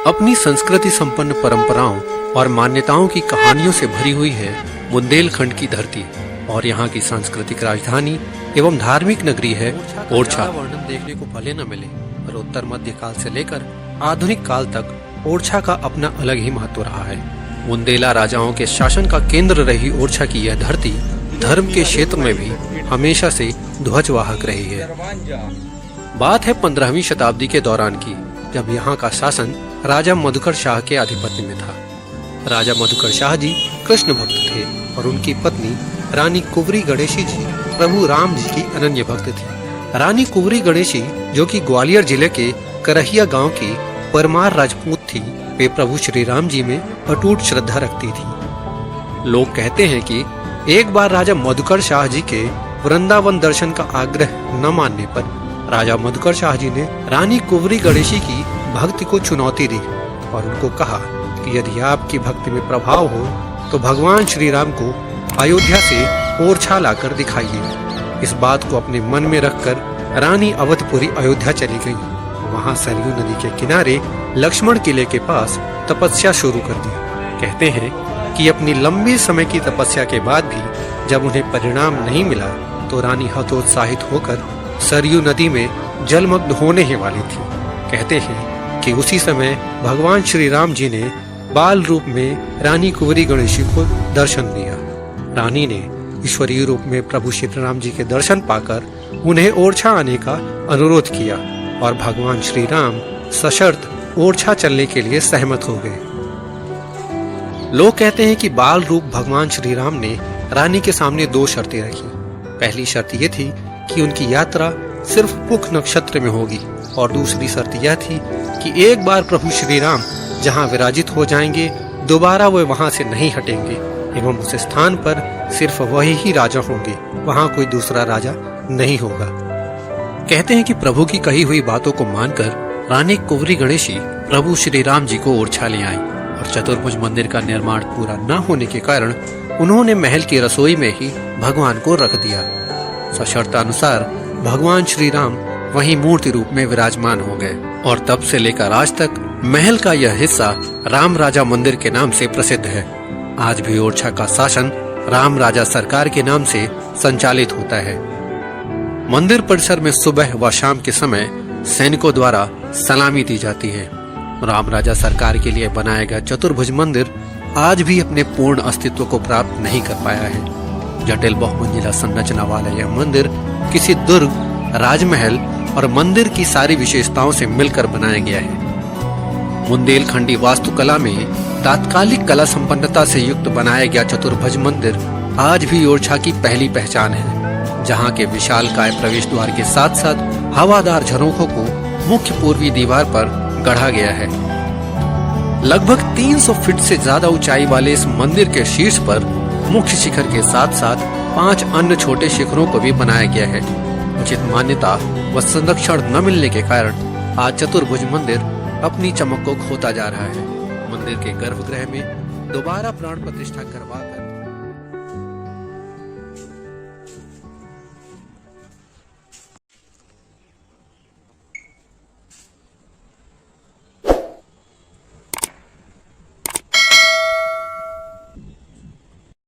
अपनी संस्कृति संपन्न परंपराओं और मान्यताओं की कहानियों से भरी हुई है बुंदेलखंड की धरती और यहाँ की सांस्कृतिक राजधानी एवं धार्मिक नगरी है ओरछा। वर्णन देखने को भले न मिले, पर उत्तर मध्य काल से लेकर आधुनिक काल तक ओरछा का अपना अलग ही महत्व रहा है। बुंदेला राजाओं के शासन का केंद्र रही ओरछा की यह धरती धर्म के क्षेत्र में भी हमेशा से ध्वजवाहक रही है। बात है 15वीं शताब्दी के दौरान की, जब यहाँ का शासन राजा मधुकर शाह के आधिपत्य में था। राजा मधुकर शाह जी कृष्ण भक्त थे और उनकी पत्नी रानी कुंवरी गणेशी जी प्रभु राम जी की अनन्य भक्त थी। रानी कुंवरी गणेशी, जो कि ग्वालियर जिले के करहिया गांव की परमार राजपूत थी, वे प्रभु श्री राम जी में अटूट श्रद्धा रखती थी। लोग कहते हैं कि एक बार राजा मधुकर शाह जी के वृंदावन दर्शन का आग्रह न मानने पर राजा मधुकर शाह जी ने रानी कुंवरी गणेशी की भक्ति को चुनौती दी और उनको कहा कि यदि आपकी भक्ति में प्रभाव हो तो भगवान श्री राम को अयोध्या से ओरछा लाकर दिखाइए। इस बात को अपने मन में रखकर रानी अवधपुरी अयोध्या चली गई। वहां सरयू नदी के किनारे लक्ष्मण किले के पास तपस्या शुरू कर दी। कहते हैं कि अपनी लंबे समय की तपस्या के बाद भी जब उन्हें परिणाम नहीं मिला तो रानी हतोत्साहित होकर सरयू नदी में जलमग्न होने ही वाली थी। कहते हैं कि उसी समय भगवान श्री राम जी ने बाल रूप में रानी कुंवरी गणेशी को दर्शन दिया। रानी ने ईश्वरीय रूप में प्रभु श्री राम जी के दर्शन पाकर उन्हें ओरछा आने का अनुरोध किया और भगवान श्री राम सशर्त ओरछा चलने के लिए सहमत हो गए। लोग कहते हैं कि बाल रूप भगवान श्री राम ने रानी के सामने दो शर्तें रखी। पहली शर्त यह थी कि उनकी यात्रा सिर्फ पुख नक्षत्र में होगी और दूसरी शर्त यह थी कि एक बार प्रभु श्री राम जहां विराजित हो जाएंगे, दोबारा वे वहां से नहीं हटेंगे एवं उस स्थान पर सिर्फ वही ही राजा होंगे, वहां कोई दूसरा राजा नहीं होगा। कहते हैं कि प्रभु की कही हुई बातों को मानकर रानी कुंवरी गणेशी प्रभु श्री राम जी को ओरछा ले आई और चतुर्भुज मंदिर का निर्माण पूरा न होने के कारण उन्होंने महल की रसोई में ही भगवान को रख दिया। सशर्तानुसार भगवान श्री राम वहीं मूर्ति रूप में विराजमान हो गए और तब से लेकर आज तक महल का यह हिस्सा राम राजा मंदिर के नाम से प्रसिद्ध है। आज भी ओरछा का शासन राम राजा सरकार के नाम से संचालित होता है। मंदिर परिसर में सुबह व शाम के समय सैनिकों द्वारा सलामी दी जाती है। राम राजा सरकार के लिए बनाया गया चतुर्भुज मंदिर आज भी अपने पूर्ण अस्तित्व को प्राप्त नहीं कर पाया है। जटिल बहुमंजिला संरचना वाला यह मंदिर किसी दुर्ग, राजमहल और मंदिर की सारी विशेषताओं से मिलकर बनाया गया है। बुंदेलखंडी वास्तुकला में तात्कालिक कला संपन्नता से युक्त बनाया गया चतुर्भुज मंदिर आज भी ओरछा की पहली पहचान है, जहां के विशालकाय प्रवेश द्वार के साथ साथ हवादार झरोखों को मुख्य पूर्वी दीवार पर गढ़ा गया है। लगभग 300 फीट से ज्यादा ऊंचाई वाले इस मंदिर के शीर्ष पर मुख्य शिखर के साथ साथ 5 अन्य छोटे शिखरों को भी बनाया गया है। उचित मान्यता व संरक्षण न मिलने के कारण आज चतुर्भुज मंदिर अपनी चमक को खोता जा रहा है। मंदिर के गर्भगृह में दोबारा प्राण प्रतिष्ठा करवा